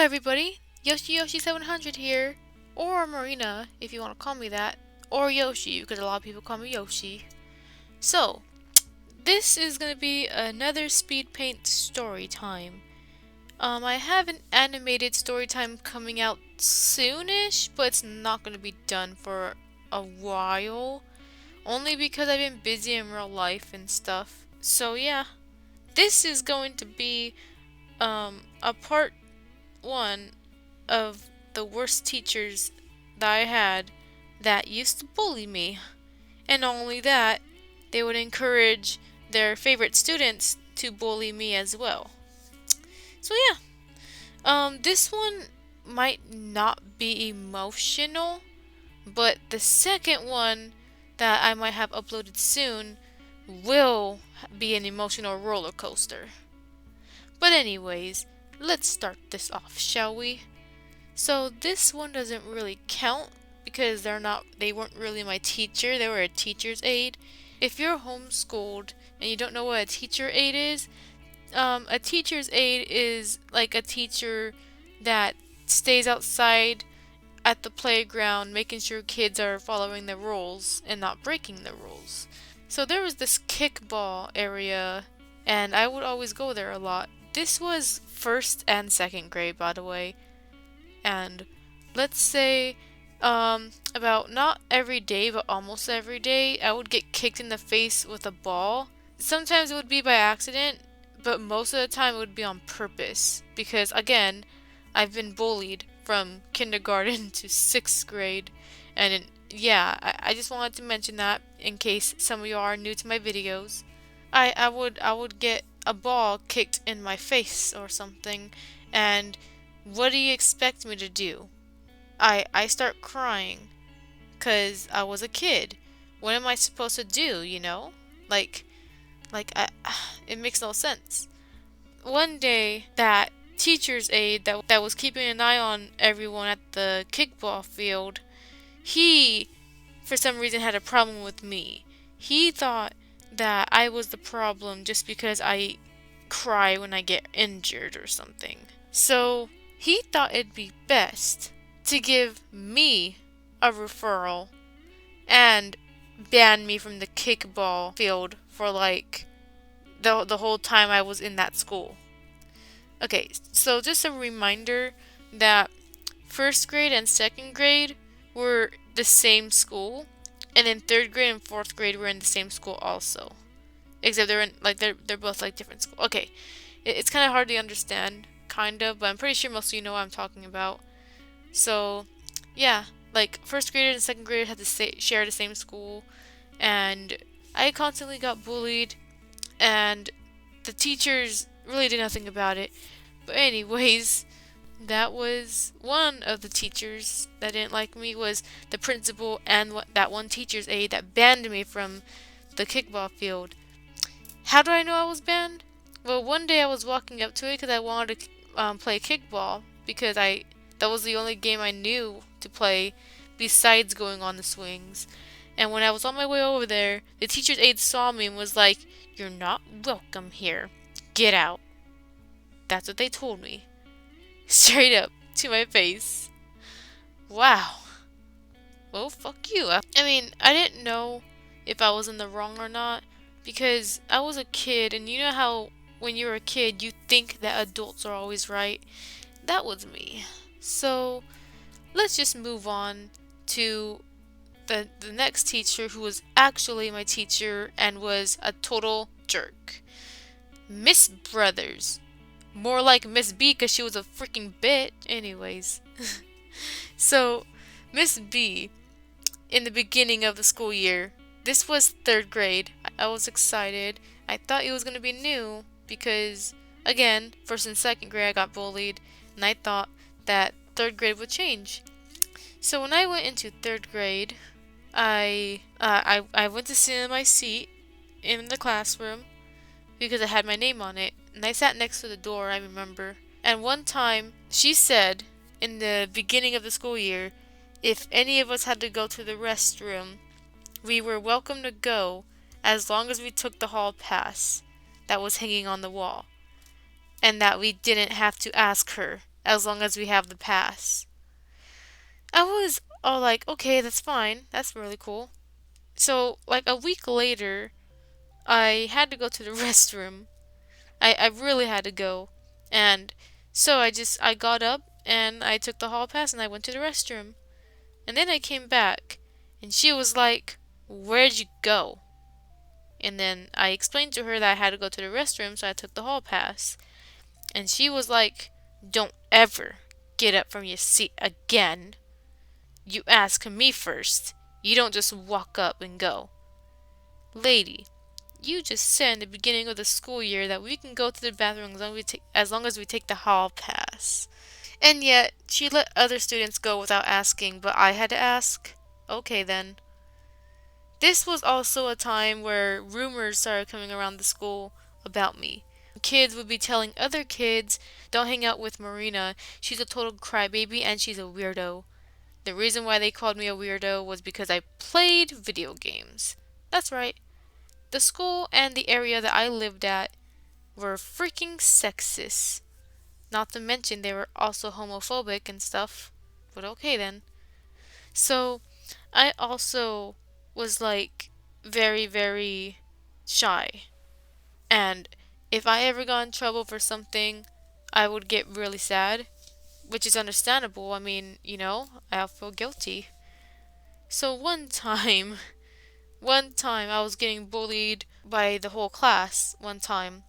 everybody, Yoshi700 here, or Marina if you want to call me that, or Yoshi because a lot of people call me Yoshi. So, this is going to be another speed paint story time. I have an animated story time coming out soonish, but it's not going to be done for a while, only because I've been busy in real life and stuff. So yeah, this is going to be a part one of the worst teachers that I had that used to bully me. And not only that, they would encourage their favorite students to bully me as well. So yeah, this one might not be emotional, but the second one that I might have uploaded soon will be an emotional roller coaster. But anyways, let's start this off, shall we? So this one doesn't really count because they weren't really my teacher, they were a teacher's aide. If you're homeschooled and you don't know what a teacher aide is, a teacher's aide is like a teacher that stays outside at the playground making sure kids are following the rules and not breaking the rules. So there was this kickball area and I would always go there a lot. This was first and second grade, by the way. And let's say about not every day but almost every day I would get kicked in the face with a ball. Sometimes it would be by accident, but most of the time it would be on purpose because again, I've been bullied from kindergarten to 6th grade. And I just wanted to mention that in case some of you are new to my videos. I would get a ball kicked in my face or something, and what do you expect me to do? I start crying because I was a kid. What am I supposed to do, you know? Like it makes no sense. One day, that teacher's aide that was keeping an eye on everyone at the kickball field, he, for some reason, had a problem with me. He thought that I was the problem just because I cry when I get injured or something. So he thought it'd be best to give me a referral and ban me from the kickball field for like the whole time I was in that school. Okay, so just a reminder that first grade and second grade were the same school, and then third grade and fourth grade were in the same school also. Except they're both like different schools. Okay, it's kind of hard to understand, kind of, but I'm pretty sure most of you know what I'm talking about. So, yeah, like first graders and second graders had to share the same school, and I constantly got bullied, and the teachers really did nothing about it. But anyways, that was one of the teachers that didn't like me, was the principal and that one teacher's aide that banned me from the kickball field. How do I know I was banned? Well, one day I was walking up to it because I wanted to play kickball because that was the only game I knew to play besides going on the swings. And when I was on my way over there, the teacher's aide saw me and was like, "You're not welcome here. Get out." That's what they told me. Straight up to my face. Wow. Well, fuck you. I mean, I didn't know if I was in the wrong or not because I was a kid, and you know how when you're a kid you think that adults are always right? That was me. So, let's just move on to the next teacher who was actually my teacher and was a total jerk. Miss Brothers. More like Miss B because she was a freaking bitch. Anyways. So, Miss B, in the beginning of the school year, this was third grade. I was excited. I thought it was going to be new because, again, first and second grade I got bullied, and I thought that third grade would change. So when I went into third grade, I went to sit in my seat in the classroom because I had my name on it, and I sat next to the door, I remember. And one time, she said, in the beginning of the school year, if any of us had to go to the restroom, we were welcome to go as long as we took the hall pass that was hanging on the wall, and that we didn't have to ask her as long as we have the pass. I was all like, okay, that's fine. That's really cool. So, like a week later, I had to go to the restroom. I really had to go. And so I got up and I took the hall pass and I went to the restroom. And then I came back and she was like, "Where'd you go?" And then I explained to her that I had to go to the restroom, so I took the hall pass. And she was like, "Don't ever get up from your seat again. You ask me first. You don't just walk up and go." Lady, you just said in the beginning of the school year that we can go to the bathroom as long as we take the hall pass. And yet, she let other students go without asking, but I had to ask? Okay then. This was also a time where rumors started coming around the school about me. Kids would be telling other kids, "Don't hang out with Marina. She's a total crybaby and she's a weirdo." The reason why they called me a weirdo was because I played video games. That's right. The school and the area that I lived at were freaking sexist. Not to mention they were also homophobic and stuff. But okay then. So, I also was like very, very shy. And if I ever got in trouble for something, I would get really sad, which is understandable. I mean, I feel guilty. So one time I was getting bullied by the whole class one time.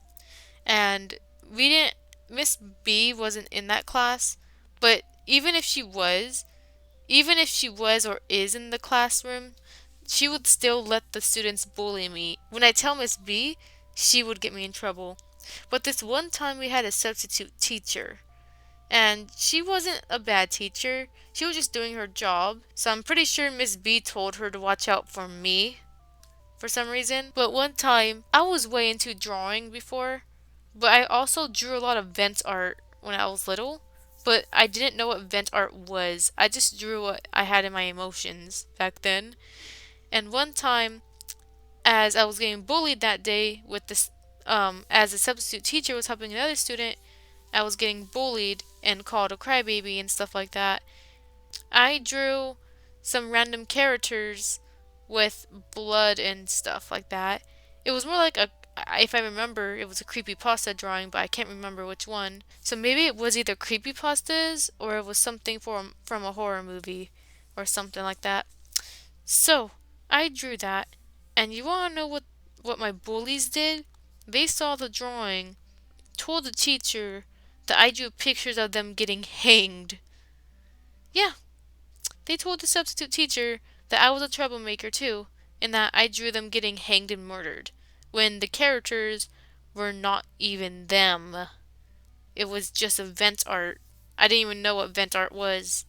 And we didn't, Miss B wasn't in that class, but even if she was or is in the classroom, she would still let the students bully me. When I tell Miss B, she would get me in trouble. But this one time we had a substitute teacher, and she wasn't a bad teacher. She was just doing her job. So I'm pretty sure Miss B told her to watch out for me for some reason. But one time, I was way into drawing before, but I also drew a lot of vent art when I was little. But I didn't know what vent art was. I just drew what I had in my emotions back then. And one time, as I was getting bullied that day with this, as a substitute teacher was helping another student, I was getting bullied and called a crybaby and stuff like that. I drew some random characters with blood and stuff like that. It was more like if I remember, it was a creepypasta drawing, but I can't remember which one. So maybe it was either creepypastas or it was something from a horror movie or something like that. So, I drew that, and you wanna know what my bullies did? They saw the drawing, told the teacher that I drew pictures of them getting hanged. Yeah, they told the substitute teacher that I was a troublemaker too, and that I drew them getting hanged and murdered, when the characters were not even them. It was just a vent art. I didn't even know what vent art was,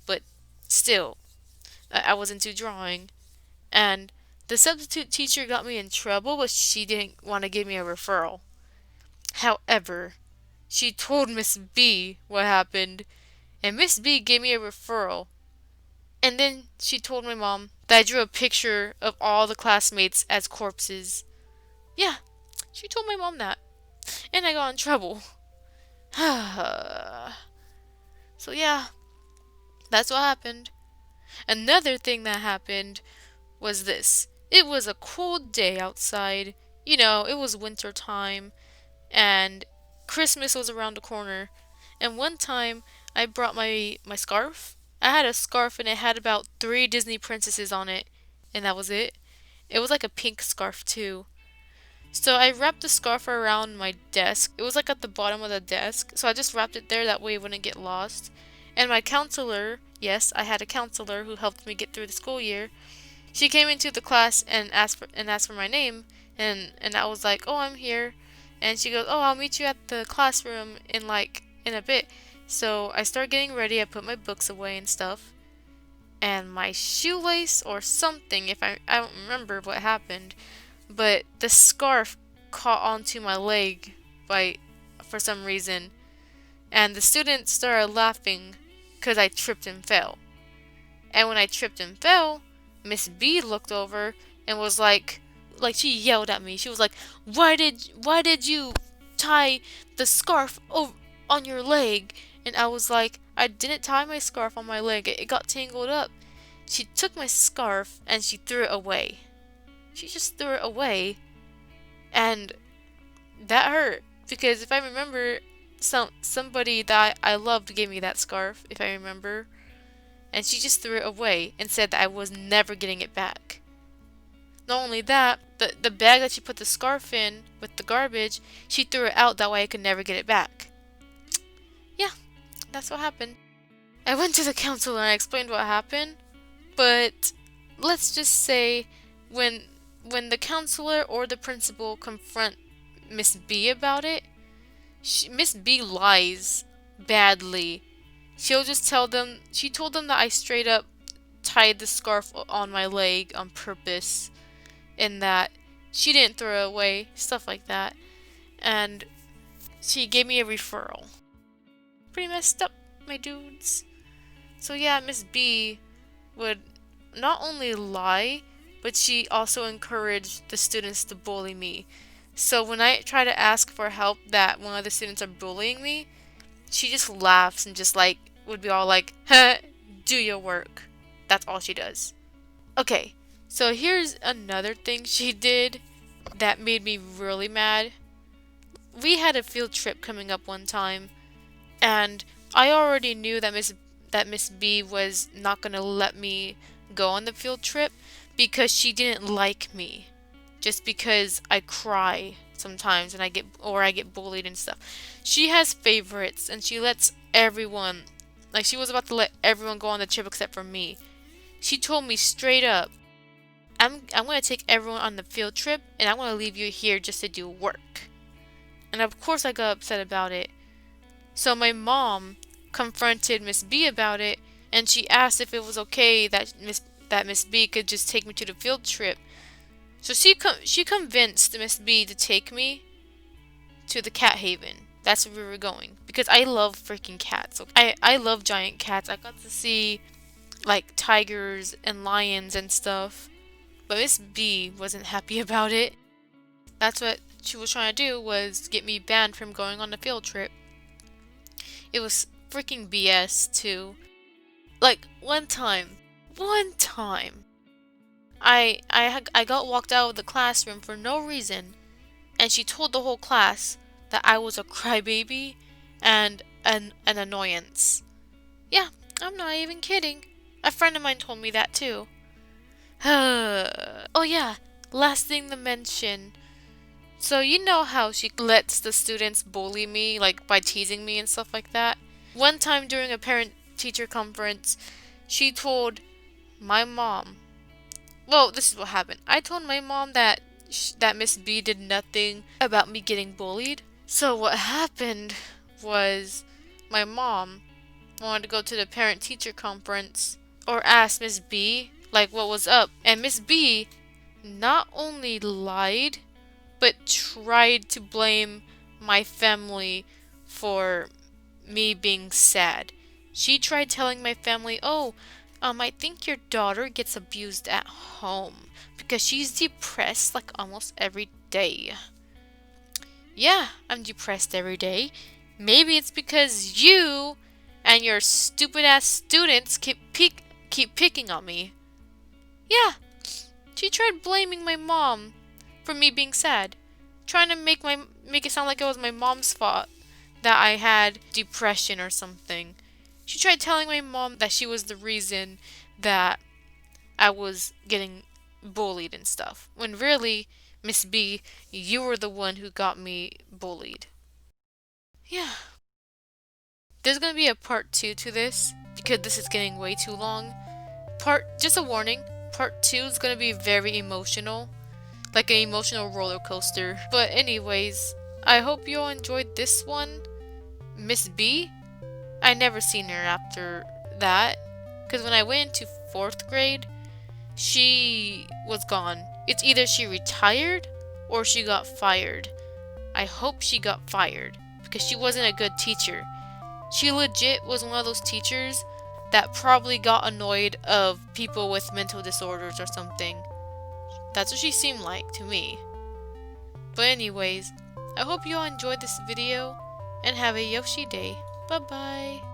but still, I was into drawing. And the substitute teacher got me in trouble, but she didn't want to give me a referral. However, she told Miss B what happened, and Miss B gave me a referral. And then she told my mom that I drew a picture of all the classmates as corpses. Yeah, she told my mom that. And I got in trouble. So yeah, that's what happened. Another thing that happened was this. It was a cold day outside. It was winter time and Christmas was around the corner. And one time I brought my scarf. I had a scarf and it had about 3 Disney princesses on it, and that was it. It was like a pink scarf too. So I wrapped the scarf around my desk. It was like at the bottom of the desk, so I just wrapped it there that way it wouldn't get lost. And my counselor, yes, I had a counselor who helped me get through the school year. She came into the class and asked for my name, and I was like, "Oh, I'm here." And she goes, "Oh, I'll meet you at the classroom in a bit." So I start getting ready. I put my books away and stuff. And my shoelace or something, if I don't remember what happened, but the scarf caught onto my leg for some reason, and the students started laughing because I tripped and fell. And when I tripped and fell, Miss B looked over and was like she yelled at me. She was like, why did you tie the scarf on your leg. And I was like, I didn't tie my scarf on my leg. It got tangled up. She took my scarf and she threw it away. She just threw it away. And that hurt. Because if I remember, somebody that I loved gave me that scarf, if I remember. And she just threw it away and said that I was never getting it back. Not only that, the bag that she put the scarf in with the garbage, she threw it out that way I could never get it back. Yeah, that's what happened. I went to the counselor and I explained what happened, but let's just say when the counselor or the principal confront Miss B about it, Miss B lies badly. She'll just tell them, she told them that I straight up tied the scarf on my leg on purpose and that she didn't throw it away, stuff like that. And she gave me a referral. Pretty messed up, my dudes. So yeah, Miss B would not only lie, but she also encouraged the students to bully me. So when I try to ask for help that one of the students are bullying me, she just laughs and just like would be all like, "Huh, do your work." That's all she does. Okay, so here's another thing she did that made me really mad. We had a field trip coming up one time, and I already knew that Miss B was not gonna let me go on the field trip because she didn't like me. Just because I cry sometimes and I get bullied and stuff. She has favorites and she lets everyone, like she was about to let everyone go on the trip except for me. She told me straight up, I'm going to take everyone on the field trip and I'm going to leave you here just to do work. And of course I got upset about it. So my mom confronted Miss B about it and she asked if it was okay that Miss B could just take me to the field trip. So she convinced Miss B to take me to the cat haven. That's where we were going. Because I love freaking cats. I love giant cats. I got to see like tigers and lions and stuff. But Miss B wasn't happy about it. That's what she was trying to do, was get me banned from going on the field trip. It was freaking BS too. Like one time, I got walked out of the classroom for no reason, and she told the whole class that I was a crybaby and an annoyance. Yeah, I'm not even kidding. A friend of mine told me that too. Oh yeah, last thing to mention. So you know how she lets the students bully me, like by teasing me and stuff like that? One time during a parent-teacher conference, she told my mom, well, this is what happened. I told my mom that Miss B did nothing about me getting bullied. So what happened was my mom wanted to go to the parent-teacher conference or ask Miss B like what was up. And Miss B not only lied, but tried to blame my family for me being sad. She tried telling my family, oh, I think your daughter gets abused at home because she's depressed like almost every day. Yeah, I'm depressed every day. Maybe it's because you and your stupid ass students keep picking on me. Yeah, she tried blaming my mom for me being sad, trying to make it sound like it was my mom's fault that I had depression or something. She tried telling my mom that she was the reason that I was getting bullied and stuff. When really, Miss B, you were the one who got me bullied. Yeah. There's gonna be a part 2 to this, because this is getting way too long. Just a warning, part 2 is gonna be very emotional. Like an emotional roller coaster. But anyways, I hope you all enjoyed this one. Miss B, I never seen her after that, because when I went into 4th grade, she was gone. It's either she retired or she got fired. I hope she got fired, because she wasn't a good teacher. She legit was one of those teachers that probably got annoyed of people with mental disorders or something. That's what she seemed like to me. But anyways, I hope you all enjoyed this video, and have a Yoshi day. Bye bye.